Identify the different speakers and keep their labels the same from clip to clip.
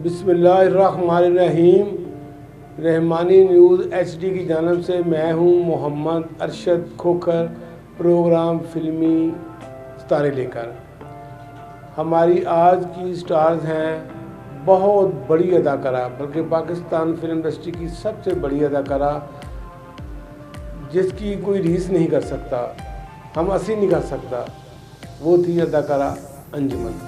Speaker 1: बिस्मिल्लाहिर्रहमानिर्रहीम। Rahmani news HD की जानब से मैं हूँ मोहम्मद अरशद खोखर, प्रोग्राम फिल्मी सितारे लेकर। हमारी आज की स्टार्स हैं बहुत बड़ी अदाकारा, बल्कि पाकिस्तान फिल्म इंडस्ट्री की सबसे बड़ी अदाकारा, जिसकी कोई रीस नहीं कर सकता, हम हंसी नहीं कर सकता। वो थी अदाकारा अंजुमन।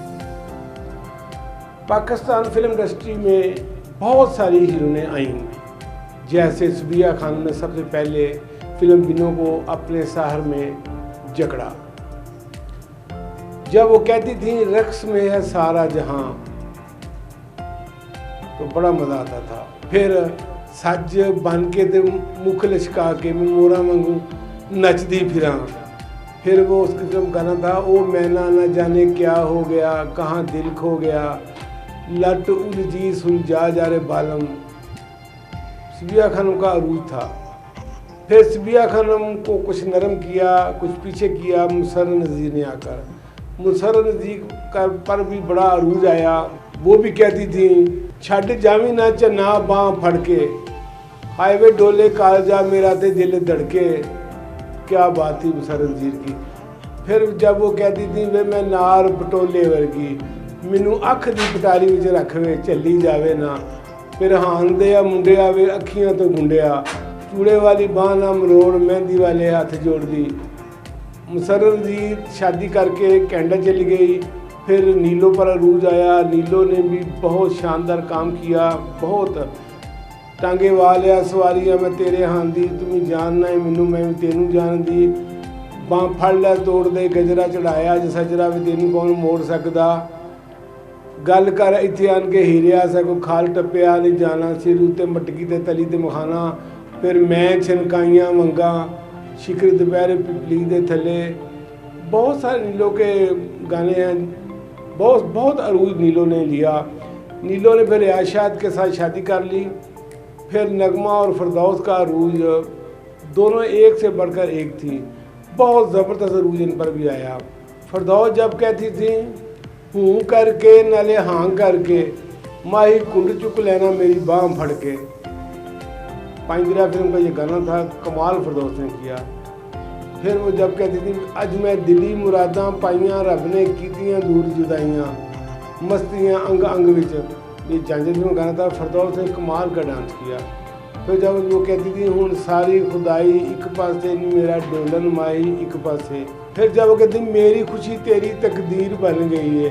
Speaker 1: पाकिस्तान फिल्म इंडस्ट्री में बहुत सारी हीरोइनें आईं, जैसे सुबिया खान ने सबसे पहले फिल्म बिनों को अपने शहर में जकड़ा। जब वो कहती थी रक्स में है सारा जहां, तो बड़ा मज़ा आता था। फिर सज बन के ते मुख लचका के मैं मोरा वांगू नचदी फिरा। फिर वो उसकी फिल्म गाना था, ओ मैना न जाने क्या हो गया, कहाँ दिल खो गया, लट उलझी सुलझा जा रे बालम। सुबिया खानम का अरूज था। फिर सुबिया खानम को कुछ नरम किया, कुछ पीछे किया मुसर्र नज़ीर ने आकर। मुसर्र नज़ीर का पर भी बड़ा अरूज आया। वो भी कहती थी छड़ जावी ना चन्ना बाँ फड़ के, हाईवे डोले कालजा मेरा ते दिल धड़के। क्या बात थी मुसर्र नज़ीर की। फिर जब वो कहती थी वे मैं नार पटोले वर्गी, मैनू अख की पटारी विच रख वे चली जावे ना। फिर हान दे मुंडे आवे अखियां तो गुंडिया, चूड़े वाली बांह ना मरोड़, मेहंदी वाले हाथ जोड़ दी। मुसर्र नज़ीर शादी करके कनाडा चली गई। फिर नीलो पर अरूज आया। नीलो ने भी बहुत शानदार काम किया। बहुत टांगे वालिया सवारियां मैं तेरे हान दी, तुम्हें जानना है मैनू मैं भी तेनू जान दी। बांह फड़ लै तोड़ दे गजरा चढ़ाया, ज सजरा भी तेनू कौन मोड़ सकदा। गल कर इत्थे आन के हीरिया सगों खाल टप्पिया नहीं जाना, सिर उत्ते मटकी ते तली ते मखाना। फिर मैं छनकाइयाँ मंगा, शिखर दोपहर पिपली दे थले। बहुत सारे नीलो के गाने हैं। बहुत बहुत अरूज नीलो ने लिया। नीलो ने फिर रियाशात के साथ शादी कर ली। फिर नगमा और फिरदौस का अरूज दोनों एक से बढ़कर एक थी। बहुत ज़बरदस्त अरूज इन पर भी आया। फिरदौस जब कहती थी हूँ करके नाले हाँ करके, माही कुंड चुक लेना मेरी बाँह फड़ के। पाइंदरा फिल्म का ये गाना था, कमाल फिरदौस ने किया। फिर वो जब कहती थी अज मैं दिली मुरादां पाइयां, रब ने कीतियां दूर जुदाइयां, मस्तियां अंग अंग विच। ये झांझर फिल्म गाना था। फिरदौस ने कमाल का डांस किया। फिर जब वो कहती थी हुण सारी खुदाई एक पासे नी मेरा डोलन माही एक पासे। फिर जब वो कहती मेरी खुशी तेरी तकदीर बन गई है,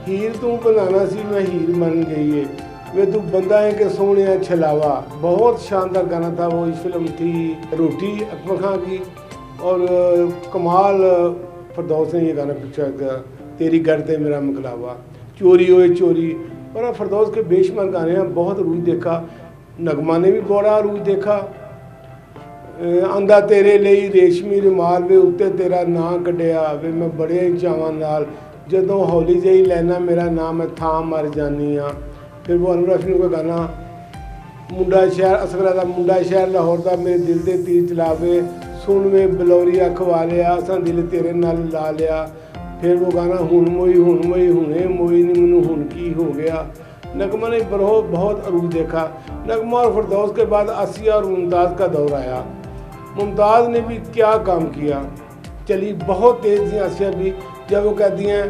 Speaker 1: हीर तू बनाना सी मैं हीर बन गई है, वे तू बंदा है कि सोहणिया छलावा। बहुत शानदार गाना था वो। इस फिल्म थी रोटी अकबर खां की, और कमाल फिरदौस ने ये गाना पिक्चर का, तेरी घर ते मेरा मकलावा, चोरी होए चोरी। और फिरदौस के बेशुमार गाने हैं। बहुत अरूज देखा। नगमा ने भी बड़ा अरूज देखा। आंदा तेरे लिए रेशमी रुमाल वे उत्ते तेरा नां कढ़िया, वे मैं बड़े चावां नाल जदों हौली जही लैना मेरा नाम मैं थां मर जानी हाँ। फिर वो अनुरा फिल्म का गाना मुंडा शहर असगरा दा मुंडा शहर लाहौर दा मेरे दिल दे तीर चलावे, सुन वे बलौरी अख वालिया असां दिल तेरे नाल ला लिया। फिर वो गाना हुण मोई हुणे मोई नी मैनू हुण की हो गया। नगमा ने बहुत अरूज देखा। नगमा और फिरदौस के बाद आसिया और मुमताज़ का दौर आया। मुमताज़ ने भी क्या काम किया, चली बहुत तेज़ थी आसिया भी। जब वो कहती हैं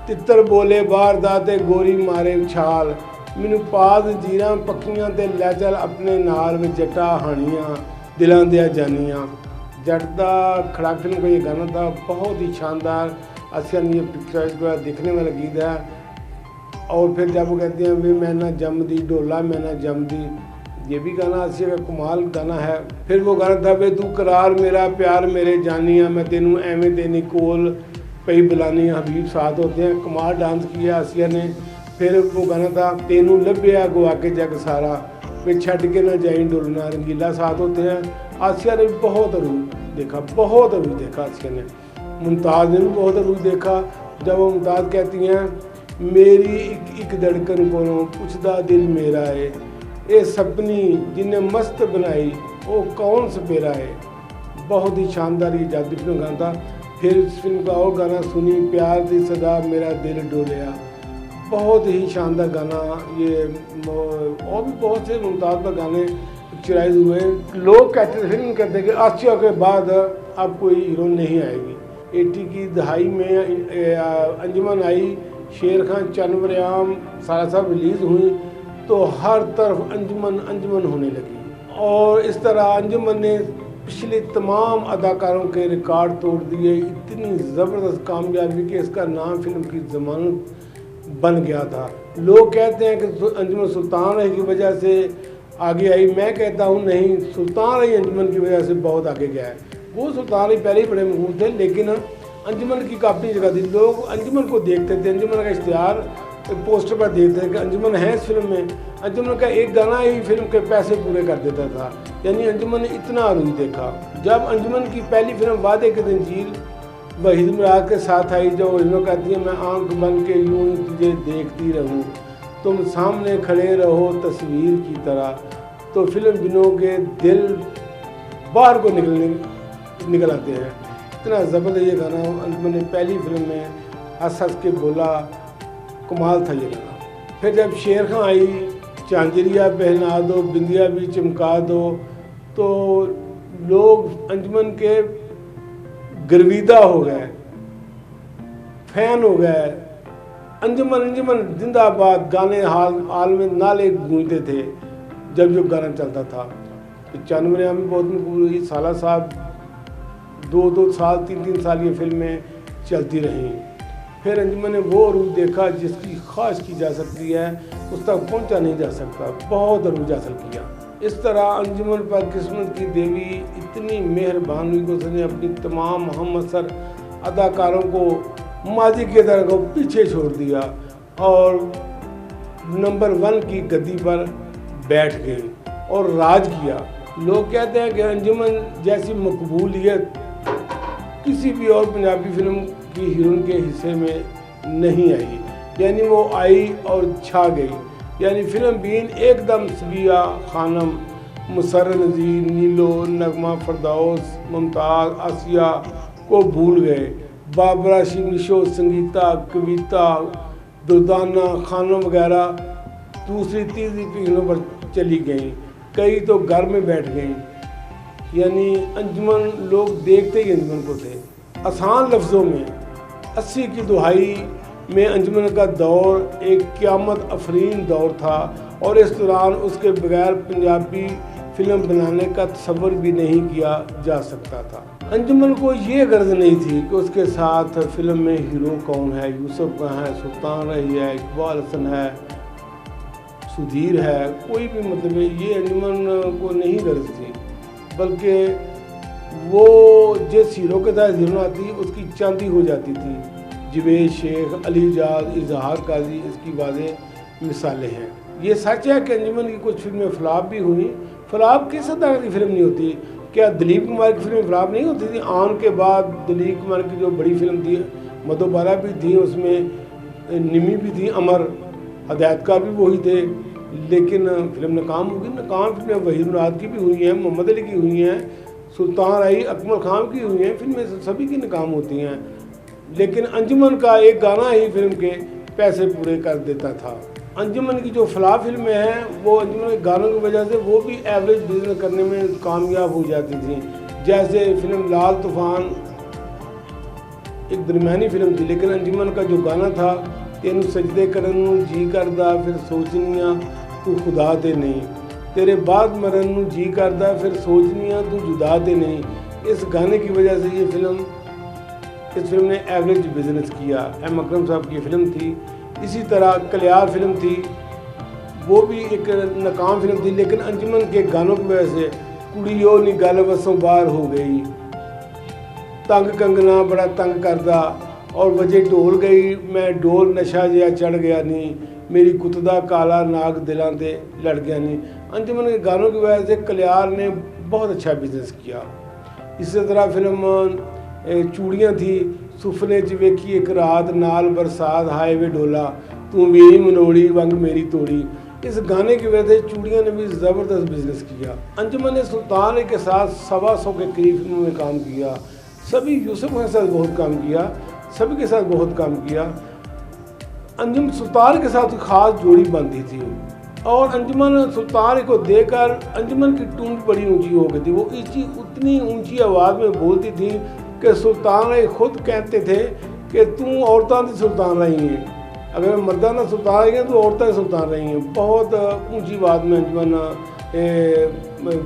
Speaker 1: तितर बोले बाहर दाते गोरी मारे छाल, मैनू पाद जीरा पक्कियां ते लै चल अपने नाल में जट्टा हानियां दिलां दिया जानियां। जट दा खड़ा फिल्म का ये गाना था। बहुत ही शानदार। आसिया ने ये पिक्चर देखने वाला गीत है। और फिर जब वो कहते हैं वे मैं ना जमदी डोला मैं ना जमदी, ये भी गाना आसिया का कमाल गाना है। फिर वो गाना था वे तू करार मेरा प्यार मेरे जानिया, मैं तेनू एवें तेनी कोल पई बुलानी, हबीब साथ होते हैं। कमाल डांस किया आसिया ने। फिर वो गाना था तेनू लभ्या गुआ के जग सारा, वे छड़ के ना जाई डोलना, रंगीला साथ होते हैं। आसिया ने भी बहुत अरूज देखा। बहुत अरूज देखा आसिया ने। मुमताज़ ने भी बहुत अरूज देखा। जब वो मुमताज़ कहती हैं मेरी एक धड़कन कोलों पुछदा दिल मेरा है, ये सपनी जिन्हें मस्त बनाई वो कौन सपेरा है। बहुत ही शानदार ये जादू फिल्म गाना था। फिर इस फिल्म का और गाना सुनी प्यार दी सदा मेरा दिल डोलिया, बहुत ही शानदार गाना ये। और भी बहुत से मुमताज़ पर गाने पिक्चराइज हुए। लोग कहते थे, फिल्म कहते कि आसिया के बाद अब कोई हीरो नहीं आएगी। 80 की दहाई में अंजुमन आई, शेर खान, जानवर आम, सारा सब रिलीज़ हुई तो हर तरफ अंजुमन अंजुमन होने लगी। और इस तरह अंजुमन ने पिछले तमाम अदाकारों के रिकॉर्ड तोड़ दिए। इतनी ज़बरदस्त कामयाबी कि इसका नाम फिल्म की ज़मानत बन गया था। लोग कहते हैं कि अंजुमन सुल्तान रही की वजह से आगे आई। मैं कहता हूँ नहीं, सुल्तान रही अंजुमन की वजह से बहुत आगे गया है। वो सुल्तान रही पहले ही बड़े मशहूर थे, लेकिन अंजुमन की काफ़ी जगह थी। लोग अंजुमन को देखते थे, अंजुमन का इश्तिहार पोस्टर पर देखते थे कि अंजुमन है इस फिल्म में। अंजुमन का एक गाना ही फिल्म के पैसे पूरे कर देता था। यानी अंजुमन ने इतना अरूज देखा। जब अंजुमन की पहली फिल्म वादे की तंजील वहीद मुराद के साथ आई, जो उन्होंने कहती है मैं आंख बन के यूं ही तुझे देखती रहूं, तुम सामने खड़े रहो तस्वीर की तरह, तो फिल्म बिनों के दिल बाहर को निकल आते हैं। इतना ज़बरदस्त ये गाना अंजुमन ने पहली फिल्म में हंस हंस के बोला, कमाल था ये गाना। फिर जब शेर खां आई, चांजरिया पहना दो, बिंदिया भी चमका दो, तो लोग अंजुमन के गर्विदा हो गए, फैन हो गए। अंजुमन अंजुमन जिंदाबाद गाने हाल में नाले गूंजते थे जब जो गाना चलता था। 95 में बहुत मकबूल हुई। साला साहब 2-2 साल 3-3 साल ये फिल्में चलती रहीं। फिर अंजुमन ने वो अरूज देखा जिसकी ख्वाहिश की जा सकती है, उस तक पहुंचा नहीं जा सकता। बहुत अरूज हासिल किया। इस तरह अंजुमन पर किस्मत की देवी इतनी मेहरबान हुई कि उसने अपनी तमाम हम असर अदाकारों को माजी की तरह को पीछे छोड़ दिया और नंबर 1 की गद्दी पर बैठ गई और राज किया। लोग कहते हैं कि अंजुमन जैसी मकबूलियत किसी भी और पंजाबी फिल्म की हीरोइन के हिस्से में नहीं आई। यानी वो आई और छा गई। यानी फिल्म बीन एकदम सबिया खानम, मुसर्र नज़ीर, नीलो, नगमा फरदौस, मुमताज़, आसिया को भूल गए। बाबरा, शिवनिशो, संगीता, कविता, दुर्दाना खानम वगैरह दूसरी तीसरी फिल्मों पर चली गई। कई तो घर में बैठ गई। यानी अंजुमन लोग देखते ही अंजुमन को थे। आसान लफ्ज़ों में 80 की दुहाई में अंजुमन का दौर एक क़यामत अफरीन दौर था और इस दौरान उसके बगैर पंजाबी फिल्म बनाने का तसव्वुर भी नहीं किया जा सकता था। अंजुमन को ये गर्ज नहीं थी कि उसके साथ फिल्म में हीरो कौन है, यूसुफ कहाँ है, सुल्तान रही है, इकबाल हसन है, सुधीर है, कोई भी मतलब ये अंजुमन को नहीं गर्ज थी। बल्कि वो जिस हीरो के साथ हीरो आती उसकी चांदी हो जाती थी। जवेद शेख, अली जाद, इजहार काजी इसकी वाज़ेह मिसालें हैं। ये सच है कि अंजुमन की कुछ फिल्में फ्लॉप भी हुई। फ्लॉप किस अदाकार की फिल्म नहीं होती? क्या दिलीप कुमार की फिल्म फ्लॉप नहीं होती थी? आन के बाद दिलीप कुमार की जो बड़ी फिल्म थी मधुबाला भी थी, उसमें निमी भी थी, अमर, हदायतकार भी वही थे, लेकिन फिल्म नाकाम हो गई। नाकाम फिल्में वहीद मुराद की भी हुई हैं, मोहम्मद अली की हुई हैं, सुल्तान आई, अकमल खान की हुई हैं। फिल्में सभी की नाकाम होती हैं, लेकिन अंजुमन का एक गाना ही फिल्म के पैसे पूरे कर देता था। अंजुमन की जो फ्लॉप फिल्में हैं वो अंजुमन के गानों की वजह से वो भी एवरेज बिजनेस करने में कामयाब हो जाती थी। जैसे फिल्म लाल तूफान एक दरमियानी फिल्म थी, लेकिन अंजुमन का जो गाना था, तेनू सजदे करन नूं जी करदा फिर सोचनिया तू खुदा ते नहीं, तेरे बाद मरन नूं जी करदा फिर सोचनिया तू जुदा ते नहीं, इस गाने की वजह से इस फिल्म ने एवरेज बिजनेस किया। एम अकरम साहब की फिल्म थी। इसी तरह कलियार फिल्म थी, वो भी एक नाकाम फिल्म थी, लेकिन अंजुमन के गानों की वजह से कुड़ियों नी गल वसों बाहर हो गई, तंग कंगना बड़ा तंग करदा, और वजह ढोल गई मैं ढोल नशा जिहा चढ़ गया नहीं, मेरी कुतदा काला नाग दिलां ते लड़ गया नहीं। अंजुमन के गानों की वजह से कलियार ने बहुत अच्छा बिजनेस किया। इसी तरह फिल्म चूड़ियाँ थी, सुफने च वेखी एक रात नाल बरसात हाय वे डोला तू मेरी मनोड़ी वंग मेरी तोड़ी, इस गाने की वजह से चूड़ियाँ ने भी ज़बरदस्त बिजनेस किया। अंजुमन ने सुल्तान के साथ 125 के करीब फिल्मों में काम किया। सभी यूसुफ के साथ बहुत काम किया, सभी के साथ बहुत काम किया। अंजुम सुल्तान के साथ खास जोड़ी बनती थी और अंजुमन सुल्तान को देखकर अंजुमन की टून बड़ी ऊंची हो गई थी। वो उतनी ऊंची आवाज़ में बोलती थी कि सुल्तान खुद कहते थे कि तू औरतां दी सुल्तान रही हैं, अगर मर्दां दा सुल्तान रही हैं तो औरतां सुल्तान रही हैं। बहुत ऊंची आवाज़ में अंजुमन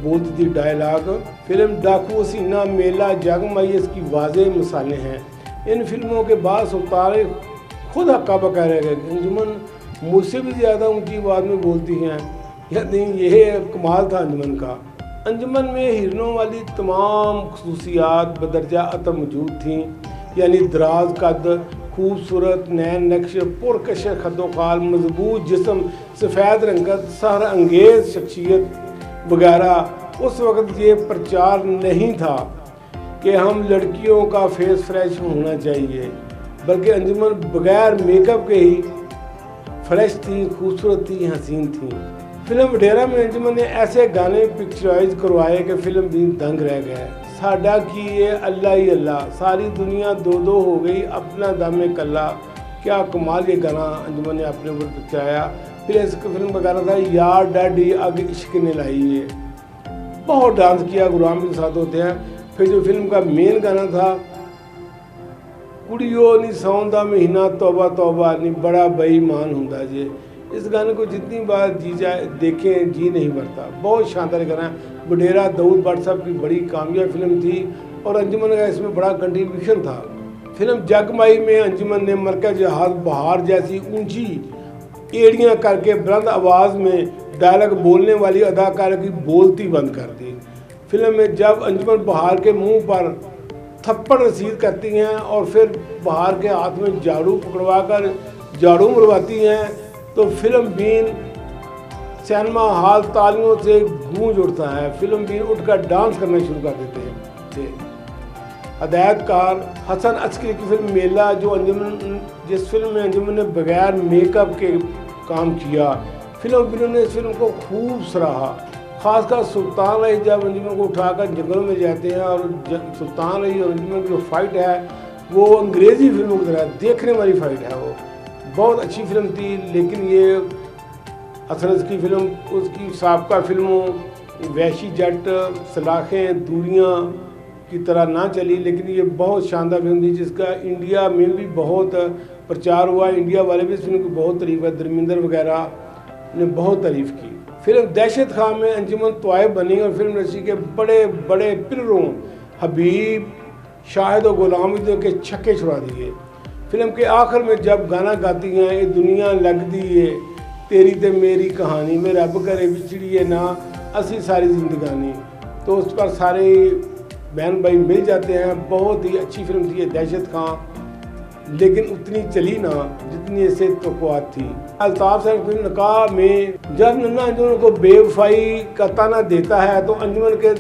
Speaker 1: बोलती थी डायलॉग। फिल्म डाकू हसीना, मेला, जगमई इसकी वाज़ेह मिसालें हैं। इन फिल्मों के बाद सुल्तान खुद हक्का बका रह गए। अंजुमन मुझसे भी ज़्यादा ऊंची आवाज़ में बोलती हैं, यानी यह कमाल था अंजुमन का। अंजुमन में हिरनों वाली तमाम खसूसियात बदरजा अतम मौजूद थीं, यानी दराज कद, खूबसूरत नैन नक्श, पुरकश खदोखाल, मजबूत जिस्म, सफ़ेद रंगत, सहर अंगेज़ शख्सियत वगैरह। उस वक़्त ये प्रचार नहीं था कि हम लड़कियों का फेस फ्रेश होना चाहिए, बल्कि अंजुमन बगैर मेकअप के ही फ्रेश थी, खूबसूरत थी, हसीन थी। फिल्म वडेरा में अंजुमन ने ऐसे गाने पिक्चराइज करवाए कि फिल्म भी दंग रह गए। साडा की ये अल्लाह ही अल्लाह, सारी दुनिया दो दो हो गई, अपना दम कल्ला। क्या कमाल ये गाना अंजुमन ने अपने ऊपर पिक्चराया। फिर इस फिल्म का गाना था यार डैडी अग इश्क ने लाई है, बहुत डांस किया, गुलाम के साथ होते हैं। फिर जो फिल्म का मेन गाना था कुड़ियो नी सौन दा महीना तौबा तौबा नी बड़ा बेईमान हुंदा जे। इस गाने को जितनी बार जी जाए देखें जी नहीं भरता। बहुत शानदार गाना है। वडेरा दाऊद भट्ट साहब की बड़ी कामयाब फिल्म थी और अंजुमन का इसमें बड़ा कंट्रीब्यूशन था। फिल्म जगमई में अंजुमन ने मरकज जहाज बहार जैसी ऊंची एड़ियाँ करके बुलंद आवाज़ में डायलॉग बोलने वाली अदाकारा की बोलती बंद कर दी। फिल्म में जब अंजुमन बहार के मुंह पर थप्पड़ रसीद करती हैं और फिर बहार के हाथ में झाड़ू पकड़वा कर झाड़ू मरवाती हैं तो फिल्म बीन सिनेमा हॉल तालियों से गूंज उठता है। फिल्म बीन उठकर डांस करना शुरू कर देते हैं। हदायतकार हसन अस्करी की फिल्म मेला, जो अंजुमन जिस फिल्म में अंजुमन ने बगैर मेकअप के काम किया, फिल्म बीनों ने इस फिल्म को खूब सराहा। खासकर सुल्तान रही जब अंजुमन को उठाकर जंगलों में जाते हैं और सुल्तान रही और अंजुमन की जो फाइट है वो अंग्रेज़ी फिल्मों की तरह देखने वाली फाइट है। वो बहुत अच्छी फिल्म थी, लेकिन ये असरस की फिल्म उसकी साबका फिल्मों वैशी जट, सलाखें, दूरियां की तरह ना चली, लेकिन ये बहुत शानदार फिल्म थी जिसका इंडिया में भी बहुत प्रचार हुआ। इंडिया वाले भी इस फिल्म की बहुत तारीफ है, धर्मेंद्र वगैरह ने बहुत तारीफ़ की। फिल्म दहशत खां में अंजुमन तवायब बनी और फिल्म इंडस्ट्री के बड़े बड़े पिलरों हबीब, शाहिद और गुलाम के छक्के छुड़ा दिए। फिल्म के आखिर में जब गाना गाती हैं ये दुनिया लगदी है तेरी ते मेरी कहानी में रब करे बिछड़िए ना असी सारी जिंदगानी, तो उस पर सारे बहन भाई मिल जाते हैं। बहुत ही अच्छी फिल्म थी ये दहशत खां, लेकिन उतनी चली ना जितनी इसे तवक्कुआत थी। अल्ताफ साहब फिल्म निकाह में जब नन्ना अंजुमन को बेवफाई का ताना देता है तो अंजुमन के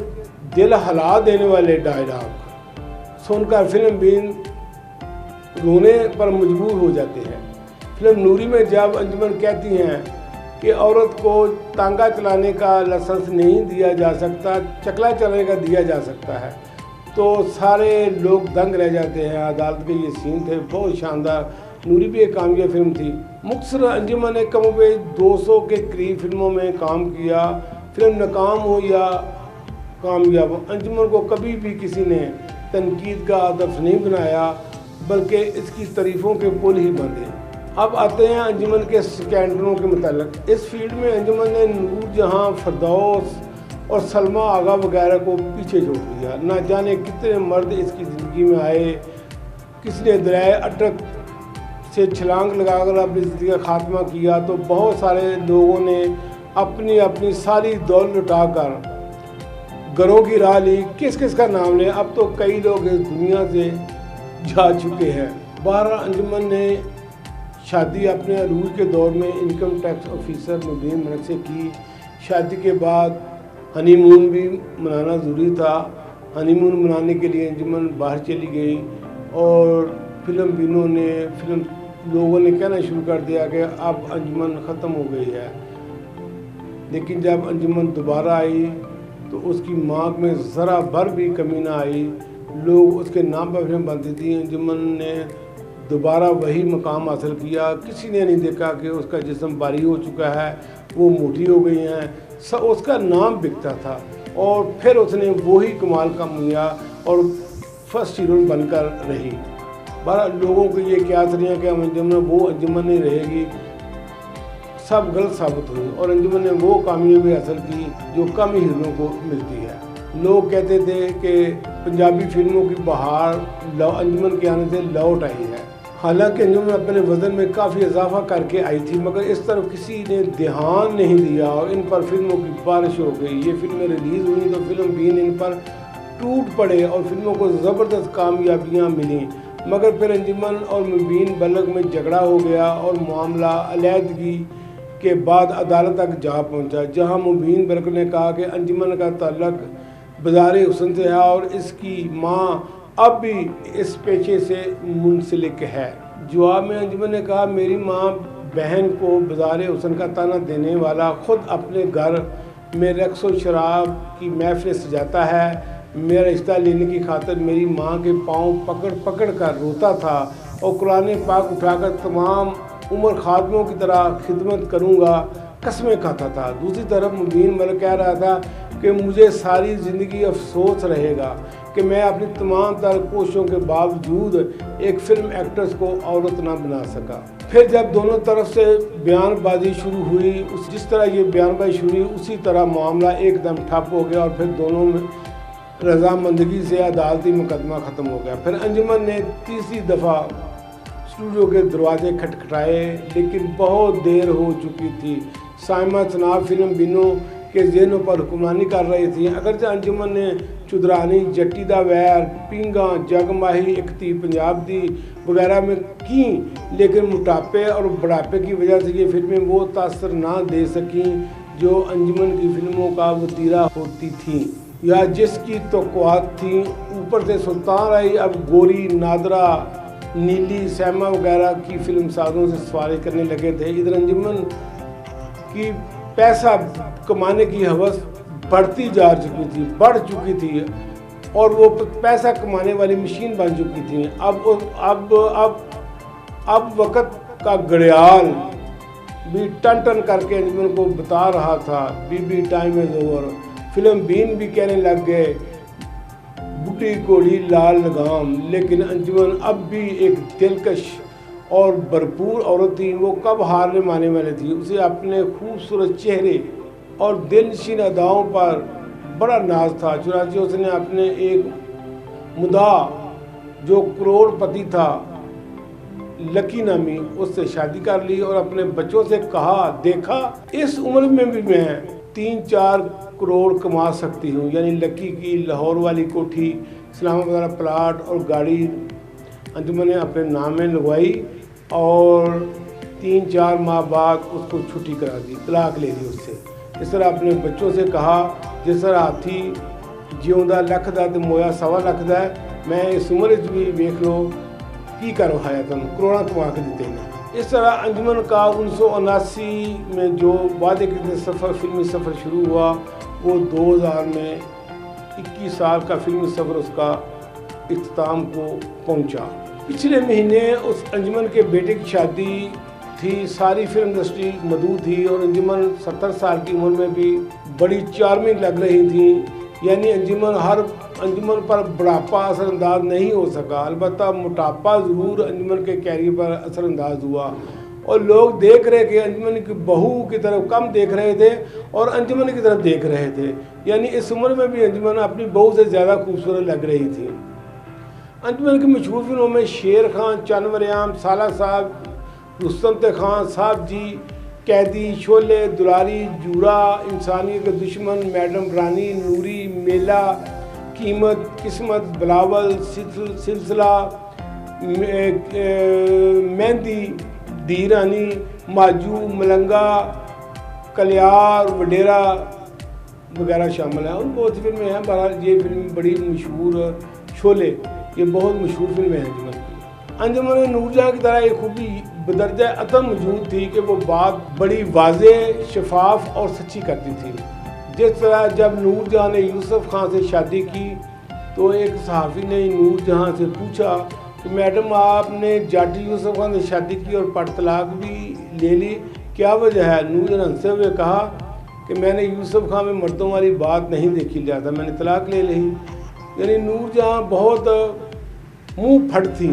Speaker 1: दिल हिला देने वाले डायलॉग सुनकर फिल्म बीन रोने पर मजबूर हो जाते हैं। फिल्म नूरी में जब अंजुमन कहती हैं कि औरत को तांगा चलाने का लाइसेंस नहीं दिया जा सकता, चकला चलाने का दिया जा सकता है, तो सारे लोग दंग रह जाते हैं। अदालत के ये सीन थे बहुत शानदार। नूरी भी एक कामयाब फिल्म थी। मुख्तसर अंजुमन ने कमोबेश 200 के करीब फिल्मों में काम किया। फिल्म नाकाम हो या कामयाब, अंजुमन को कभी भी किसी ने तनकीद का हदफ नहीं बनाया, बल्कि इसकी तारीफ़ों के पुल ही बंधे। अब आते हैं अंजुमन के स्कैंडलों के मुतालिक। इस फील्ड में अंजुमन ने नूर जहां, फरदौस और सलमा आगा वगैरह को पीछे छोड़ दिया। ना जाने कितने मर्द इसकी ज़िंदगी में आए, किसने दरियाए अटक से छलांग लगाकर अपनी ज़िंदगी का खात्मा किया, तो बहुत सारे लोगों ने अपनी अपनी सारी दौलत लुटाकर घरों की राह ली। किस किस का नाम लें, अब तो कई लोग इस दुनिया से जा चुके हैं। 12 अंजुमन ने शादी अपने अरूज के दौर में इनकम टैक्स ऑफिसर मुबीन मनक से की। शादी के बाद हनीमून भी मनाना ज़रूरी था। हनीमून मनाने के लिए अंजुमन बाहर चली गई और फिल्म लोगों ने कहना शुरू कर दिया कि अब अंजुमन ख़त्म हो गई है। लेकिन जब अंजुमन दोबारा आई तो उसकी मांग में ज़रा भर भी कमी ना आई। लोग उसके नाम पर फिल्म बनती थी। अंजुमन ने दोबारा वही मकाम हासिल किया। किसी ने नहीं देखा कि उसका जिस्म भारी हो चुका है, वो मोटी हो गई हैं, सब उसका नाम बिकता था। और फिर उसने वही कमाल का किया और फर्स्ट हीरोइन बनकर रही। बारह लोगों को ये क्या था कि अंजुमन वो अंजुमन नहीं रहेगी, सब गलत साबित हुई और अंजुमन ने वो कामयाबी हासिल की जो कम हीरोइनों को मिलती है। लोग कहते थे कि पंजाबी फिल्मों की बहार अंजुमन के आने से लौट आई है। हालांकि अंजुमन अपने वज़न में काफ़ी इजाफा करके आई थी, मगर इस तरफ किसी ने ध्यान नहीं दिया और इन पर फिल्मों की बारिश हो गई। ये फिल्में रिलीज़ हुई तो फिल्म बीन इन पर टूट पड़े और फिल्मों को ज़बरदस्त कामयाबियाँ मिलीं। मगर फिर अंजुमन और मुबीन बलग में झगड़ा हो गया और मामला अलहदगी के बाद अदालत तक जा पहुंचा, जहां मुबीन बलग ने कहा कि अंजुमन का ताल्लुक बाज़ार हुस्न से है और इसकी माँ अब भी इस पेशे से मुंसलिक है। जवाब में अंजुमन ने कहा, मेरी माँ बहन को बाज़ार हुस्न का ताना देने वाला खुद अपने घर में रक्स और शराब की महफिल सजाता है। मेरा रिश्ता लेने की खातिर मेरी माँ के पाँव पकड़ पकड़ कर रोता था और कुरान पाक उठाकर तमाम उम्र खादमों की तरह खिदमत करूँगा कसमें खाता था। दूसरी तरफ मुबीन मलिक कह रहा था कि मुझे सारी ज़िंदगी अफसोस रहेगा कि मैं अपनी तमाम तर कोशिशों के बावजूद एक फिल्म एक्ट्रेस को औरत ना बना सका। फिर जब दोनों तरफ से बयानबाजी शुरू हुई, जिस तरह ये बयानबाजी शुरू हुई उसी तरह मामला एकदम ठप हो गया और फिर दोनों में रजामंदगी से अदालती मुकदमा ख़त्म हो गया। फिर अंजुमन ने तीसरी दफ़ा स्टूडियो के दरवाजे खटखटाए, लेकिन बहुत देर हो चुकी थी। साइमा चनाब फिल्म बिनों के जहनों पर हुक्मरानी कर रही थी। अगरचे अंजुमन ने चुदरानी, जट्टी दा वैर, पींगा, जगमाही, इकती पंजाब दी वगैरह में की, लेकिन मोटापे और बुढ़ापे की वजह से ये फिल्में वो तासर ना दे सकीं जो अंजुमन की फिल्मों का वतीरा होती थीं या जिसकी तवक्कुआत थी। ऊपर से सुल्तान आई अब गोरी, नादरा, नीली, सैमा वगैरह की फिल्म साजों से सवारी करने लगे थे। इधर अंजुमन की पैसा कमाने की हवस बढ़ चुकी थी और वो पैसा कमाने वाली मशीन बन चुकी थी। अब वक़्त का घड़ियाल भी टन टन करके अंजुमन को बता रहा था, बीबी टाइम इज़ ओवर। फिल्म बीन भी कहने लग गए, बूढ़ी घोड़ी लाल लगाम। लेकिन अंजुमन अब भी एक दिलकश और भरपूर औरत थी। वो कब हारने मानने वाली थी। उसे अपने खूबसूरत चेहरे और दिलनशीन अदाओं पर बड़ा नाज था। चुनांचे उसने अपने एक मुदा जो करोड़पति था, लकी नामी, उससे शादी कर ली और अपने बच्चों से कहा, देखा इस उम्र में भी मैं 3-4 करोड़ कमा सकती हूँ। यानी लकी की लाहौर वाली कोठी, इस्लामाबाद वाला प्लाट और गाड़ी अंजुमन ने अपने नाम में लगवाई और 3-4 माह बाद उसको छुट्टी करा दी, तलाक ले ली उससे। इस तरह अपने बच्चों से कहा, जिस तरह हाथी जिਉਂਦਾ ਲੱਖ ਦਾ ਤੇ मोया 1.25 ਲੱਖ ਦਾ है, मैं इस उम्र भी वेख लो की कर खाया तुम, करोड़ा कमा के देते हैं। इस तरह अंजुमन का 1979 में जो वादे के सफ़र फिल्मी सफ़र शुरू हुआ, वो 2000 में 21 साल का फिल्मी सफ़र उसका इख्तिताम को पहुंचा। पिछले महीने उस अंजुमन के बेटे की शादी थी। सारी फिल्म इंडस्ट्री मदऊ थी और अंजुमन 70 साल की उम्र में भी बड़ी चार्मिंग लग रही थी। यानी अंजुमन पर बुढ़ापा असरअंदाज नहीं हो सका, अलबत्ता मोटापा ज़रूर अंजुमन के कैरियर पर असरअंदाज हुआ और लोग देख रहे कि अंजुमन की बहू की तरफ कम देख रहे थे और अंजुमन की तरफ देख रहे थे। यानी इस उम्र में भी अंजुमन अपनी बहू से ज़्यादा खूबसूरत लग रही थी। अंजुमन की मशहूर फिल्मों में शेर खान, चन्द-वरेआम, साला साहब, रुस्तम ते खान, साहब जी, कैदी, शोले, दुलारी, जूरा, इंसानियत के दुश्मन, मैडम रानी, नूरी, मेला, कीमत, किस्मत, बिलावल, सिलसिला, मेहंदी, दी रानी, माजू, मलंगा, कलियार, वडेरा वगैरह शामिल हैं और बहुत सी फिल्में हैं। बहरहाल ये फिल्म बड़ी मशहूर, शोले, ये बहुत मशहूर फिल्में हैं अंजुमन की। अंजुमन में नूरजहाँ की तरह एक खूबी बदरजा अतम मौजूद थी कि वो बात बड़ी वाज़े, शफाफ और सच्ची करती थी। जिस तरह जब नूरजहाँ ने यूसुफ खान से शादी की तो एक सहाफ़ी ने नूरजहाँ से पूछा कि मैडम आपने जाट यूसुफ खान से शादी की और पट तलाक भी ले ली, क्या वजह है? नूरजहां हंसते हुए कहा कि मैंने यूसुफ खान में मर्दों वाली बात नहीं देखी, लिहाजा मैंने तलाक ले ली। यानी नूरजहां बहुत मुंह फट थी।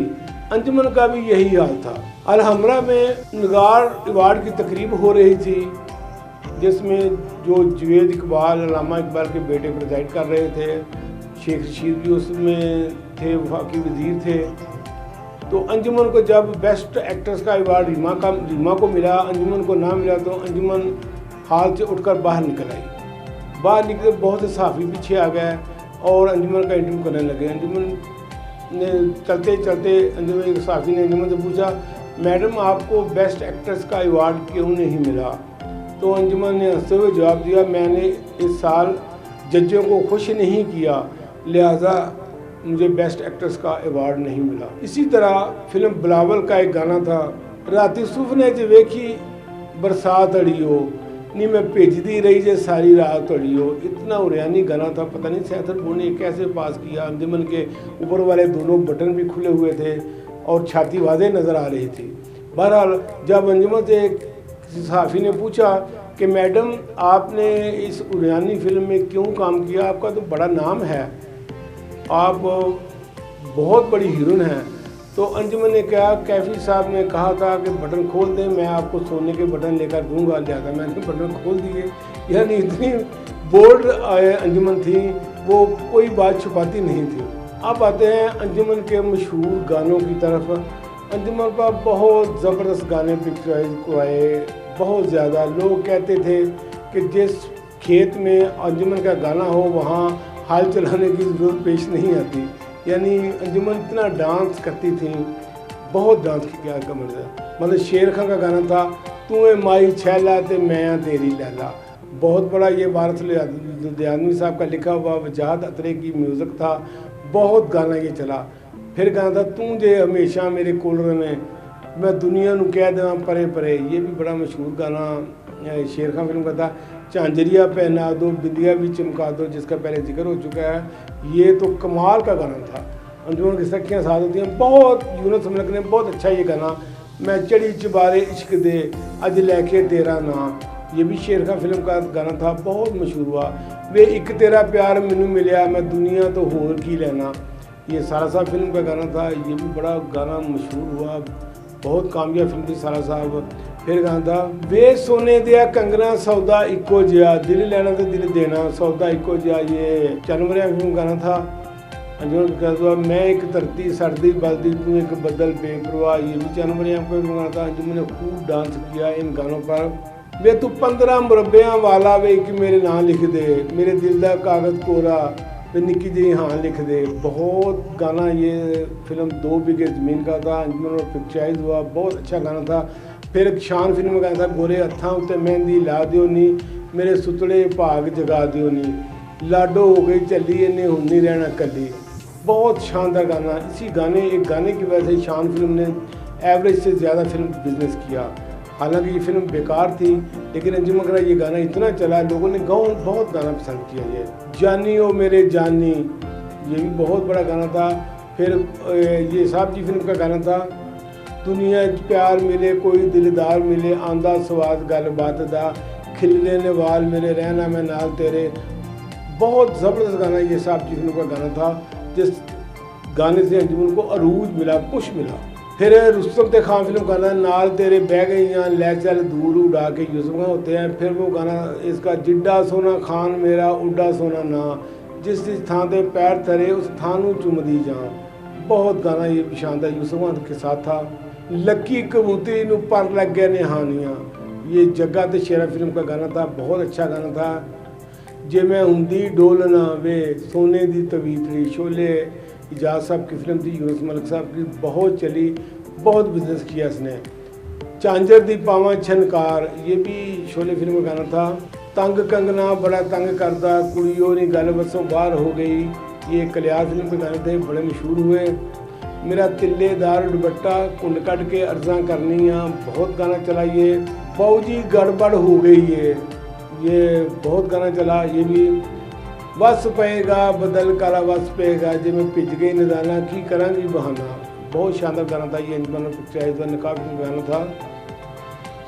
Speaker 1: अंजुमन का भी यही हाल था। अलहमरा में नगार अवार्ड की तकरीब हो रही थी, जिसमें जो जुवेद इकबाल, अल्लामा इकबाल के बेटे प्रेजाइड कर रहे थे, शेख रशीद भी उसमें थे, वफाकी वजीर थे। तो अंजुमन को जब बेस्ट एक्ट्रेस का अवार्ड रीमा को मिला, अंजुमन को ना मिला, तो अंजुमन हाल से उठकर बाहर निकल आई। बाहर निकले बहुत से सहाफ़ी पीछे आ गए और अंजुमन का इंटरव्यू करने लगे। अंजुमन ने चलते चलते अंजुमन एक सहाफ़ी ने अंजुमन से पूछा, मैडम आपको बेस्ट एक्ट्रेस का अवार्ड क्यों नहीं मिला? तो अंजुमन ने हंसते हुए जवाब दिया, मैंने इस साल जजों को खुश नहीं किया, लिहाजा मुझे बेस्ट एक्ट्रेस का अवार्ड नहीं मिला। इसी तरह फिल्म बिलावल का एक गाना था, राती सुफने च वेखी बरसात अड़ियो नी मैं भेजती रही जे सारी रात अड़ियो। इतना उरियानी गाना था, पता नहीं सैथर ने कैसे पास किया। अंजुमन के ऊपर वाले दोनों बटन भी खुले हुए थे और छाती वादे नज़र आ रही थी। बहरहाल जब अंजुमन से किसी सहाफ़ी ने पूछा कि मैडम आपने इस उरियानी फिल्म में क्यों काम किया, आपका तो बड़ा नाम है, आप बहुत बड़ी हीरोइन हैं, तो अंजुमन ने कहा, कैफी साहब ने कहा था कि बटन खोल दें, मैं आपको सोने के बटन लेकर दूंगा, लिहाजा मैंने बटन खोल दिए। यानी इतनी बोल्ड अंजुमन थी, वो कोई बात छुपाती नहीं थी। अब आते हैं अंजुमन के मशहूर गानों की तरफ। अंजुमन पर बहुत ज़बरदस्त गाने पिक्चराइज करवाए, बहुत ज़्यादा। लोग कहते थे कि जिस खेत में अंजुमन का गाना हो वहाँ हाल चलाने की ज़रूरत पेश नहीं आती। यानी अंजुमन इतना डांस करती थी, बहुत डांस किया कमर से। मतलब शेर खान का गाना था, तू ए माई छैला ते मैं तेरी लैला, बहुत बड़ा ये वारिस लुधियानवी साहब का लिखा हुआ वजाहत अतरे की म्यूज़िक था, बहुत गाना ये चला। फिर गाना था, तू जे हमेशा मेरे कोल रहे मैं दुनिया नू कह देवां परे परे, ये भी बड़ा मशहूर गाना शेर खान फिल्म का था। झांझरिया पहना दो बिंदिया भी चमका दो, जिसका पहले जिक्र हो चुका है, ये तो कमाल का गाना था। अंजुमन की सखियाँ साथ होती हैं, बहुत यूनुस मलिक ने बहुत अच्छा ये गाना, मैं चढ़ी चबारे इश्क दे अज लैके तेरा ना, ये भी शेर खान फिल्म का गाना था, बहुत मशहूर हुआ। वे एक तेरा प्यार मैनू मिलिया मैं दुनिया तो होर की लेना, ये सारा साहब फिल्म का गाना था, ये भी बड़ा गाना मशहूर हुआ, बहुत कामयाब फिल्म थी सारा साहब। फिर गाना था, वे सोने दिया कंगना सौदा इको जिया, दिल लेना तो दिल देना सौदा इको जिया, ये जानवरिया फिल्म गाना था। अंजुमन का हुआ, मैं एक धरती सर्दी बलदी तू एक बदल बेपरवाह, ये भी जानवरिया फिल्म गाना था। अंजुमन ने खूब डांस किया इन गानों पर। वे तू 15 मुरब्बियां वाला वे एक मेरे नाम लिख दे, मेरे दिल का कागज कोरा वे निक्की जी हाँ लिख दे, बहुत गाना ये फिल्म 2 बीघे ज़मीन का था। अंजुमन और पिक्चराइज हुआ, बहुत अच्छा गाना था। फिर एक शान फिल्म में गाना था, गोरे हत्थां उत्ते मेहंदी ला दियो नी मेरे सुतले भाग जगा दियो नी, लाडो हो गई चली इन्हें हुण नहीं रहना कली, बहुत शानदार गाना। इसी एक गाने की वजह से शान फिल्म ने एवरेज से ज़्यादा फिल्म बिजनेस किया। हालांकि ये फिल्म बेकार थी, लेकिन अंजुमन का ये गाना इतना चला, लोगों ने बहुत गाना पसंद किया। ये जानी ओ मेरे जानी, ये भी बहुत बड़ा गाना था। फिर ये साहब जी फिल्म का गाना था, दुनिया प्यार मिले कोई दिलदार मिले आंदा स्वाद गल बात दा, खिलने ने वाल मेरे रहना मैं नाल तेरे, बहुत ज़बरदस्त गाना ये साहब जी फिल्म का गाना था, जिस गाने से अंजुमन को अरूज मिला, पुश मिला। फिर रुस्तम ते खान फिल्म गाना, नाल तेरे बह गईयां लै चल दूर उड़ा के, यूसुफ खान होते हैं। फिर वो गाना इसका, जिड्डा सोना खान मेरा उड्डा सोना ना, जिस थां ते पैर थरे उस थां नूं चुमदी जां, बहुत गाना ये शानदार यूसुफ खान के साथ था। लक्की कबूतरी नूं पर लग गए निहानियां, ये जग्गा ते शेरा फिल्म का गाना था, बहुत अच्छा गाना था। जे मैं हुंदी डोलना वे सोने दी तवीतरी, शोले इजाज़ साहब की फिल्म थी, यूनुस मलिक साहब की, बहुत चली, बहुत बिजनेस किया इसने। झांझर दी पावां छनकार, ये भी शोले फिल्म का गाना था। तंग कंगना बड़ा तंग करदा कुड़ियों नी गल बसों बाहर हो गई, ये कलियार फिल्म के गाने थे, बड़े मशहूर हुए। मेरा तिल्लेदार दुपट्टा कुंड कट के अर्जा करनियाँ, बहुत गाना चला। ये फौजी गड़बड़ हो गई, ये बहुत गाना चला। ये भी वस पेगा बदल काला वस पेगा, जे मैं भिज गई नदाना की करांगी बहाना, बहुत शानदार गाना था ये। अंजुमन पिक्चराइज का नकाब फिल्म का गाना था।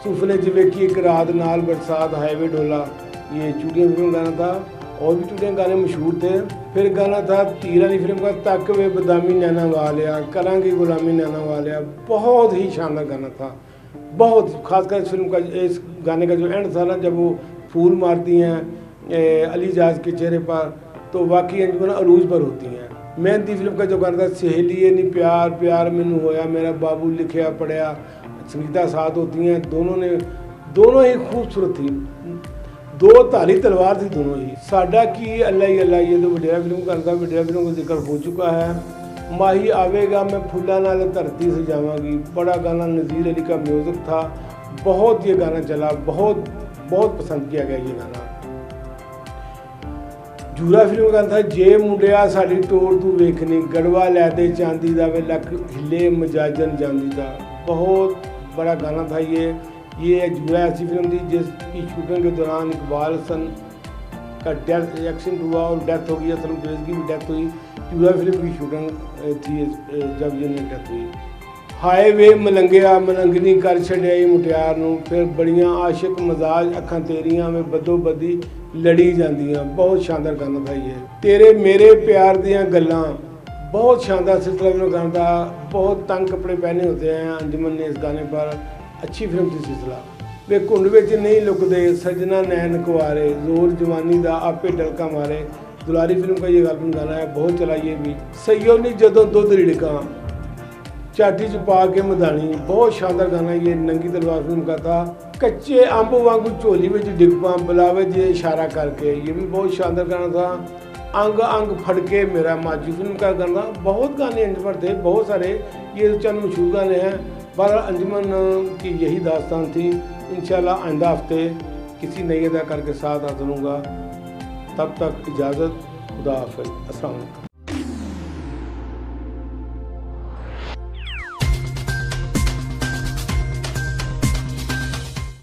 Speaker 1: सुफने जिवे की एक रात नाल बरसात हाईवे डोला, ये चूड़ियाँ फिल्म गाना था। और भी चूड़ियाँ गाने मशहूर थे। फिर गाना था तीर वाली फिल्म का तक वे बदामी नैना वालिया, करांगी गुलामी नैना वालिया, बहुत ही शानदार गाना था। बहुत खासकर इस फिल्म का, इस गाने का जो एंड था ना, जब वो फूल मारती हैं अली जाज के चेहरे पर, तो वाकई अंजुमन अरूज पर होती हैं। मेहंदी फिल्म का जो गाना था सहेलिए नी प्यार प्यार मैनू होया, मेरा बाबू लिखिया पढ़िया, संगीता साथ होती हैं। दोनों ही खूबसूरत थी, दो धारी तलवार थी दोनों ही। साडा की अल्लाह ही अल्लाह, ये तो वडेरा फिल्म का था। वडेरा फिल्म का जिक्र हो चुका है। माही आवेगा मैं फुल्ला नाल धरती सजावांगी, बड़ा गाना नज़ीर अली का म्यूज़िक था। बहुत ये गाना चला, बहुत बहुत पसंद किया गया ये गाना। जूरा फिल्म का था जे मुंडिया साडी टोर तू वेखनी, गड़वा लै दे चांदी दा वे लक हिले मजाजन जांदी दा, बहुत बड़ा गाना था ये। जूरा ऐसी फिल्म थी जिसकी शूटिंग के दौरान इकबाल हसन का एक्सीडेंट हुआ और डेथ हो गई। असलम परवेज़ की भी डेथ हुई। जूरा फिल्म की शूटिंग थी जब ये डेथ हुई। हाय वे मलंगिया मलंगनी कर छड़ियाई मुटियार नूं, फिर बड़ियां आशिक मजाज अखां तेरियां में बदो बदी लड़ी जांदियां, बहुत शानदार गाना था ये। तेरे मेरे प्यार दियां गल्लां, बहुत शानदार सिलसिला में गाना था। बहुत तंग कपड़े पहने होते हैं अंजुमन ने इस गाने पर, अच्छी फिल्म थी सिलसिला। वे कुंड विच नहीं लुकदे सजना नैन कुआरे, जोर जवानी दा आपे डलका मारे, दुलारी फिल्म का ये गाना है, बहुत चला ये भी। सईयो नी जदों दुध रिड़का, चाटी च पा के मदानी, बहुत शानदार गाना ये नंगी तलवार फिल्म का था। कच्चे अंब वांगू झोली में डिगपा बुलावे जे इशारा करके, ये भी बहुत शानदार गाना था। अंग अंग फड़के मेरा माजू फिल्म का गाना, बहुत गाने अंजुमन थे, बहुत सारे, ये चंद मशहूर गाने हैं। बहरहाल अंजुमन की यही दास्तान थी। इंशाल्लाह आइंदा हफ्ते किसी नई अदाकार के साथ हाजिर होऊंगा। तब तक इजाज़त, खुदा हाफ़िज़, अस्सलाम वालेकुम।